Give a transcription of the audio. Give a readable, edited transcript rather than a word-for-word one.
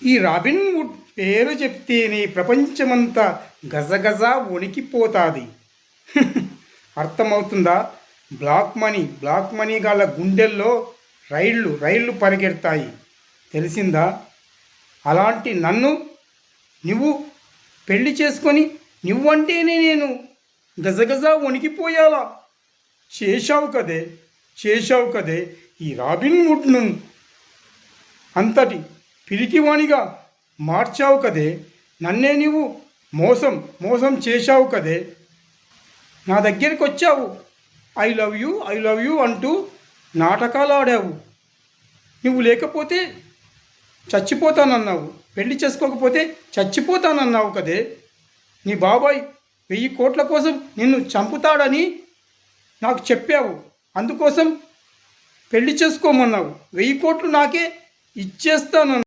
ఈ robin would పేరు చెప్తేనే ప్రపంచమంతా గజగజ వణికిపోతాది. అర్థమవుతుందా? బ్లాక్ మనీ గల గుండెల్లో రైళ్ళు పరిగెడతాయి. తెలిసిందా? అలాంటి నన్ను నువ్వు పెళ్లి చేసుకొని నువ్వంటేనే నేను గజగజ వణికిపోయాలా? చేశావు కదే ఈ రాబిన్ వుడ్ను అంతటి పిరికివాణిగా మార్చావు కదే. నన్నే నువ్వు మోసం చేశావు కదే. నా దగ్గరికి వచ్చావు, ఐ లవ్ యూ అంటూ నాటకాలు ఆడావు. నువ్వు లేకపోతే చచ్చిపోతానన్నావు, పెళ్లి చేసుకోకపోతే చచ్చిపోతానన్నావు కదే. నీ బాబాయ్ 1000 కోట్ల కోసం నిన్ను చంపుతాడని నాకు చెప్పావు. అందుకోసం పెళ్లి చేసుకోమన్నావు. 1000 కోట్లు నాకే ఇచ్చేస్తానన్నావు.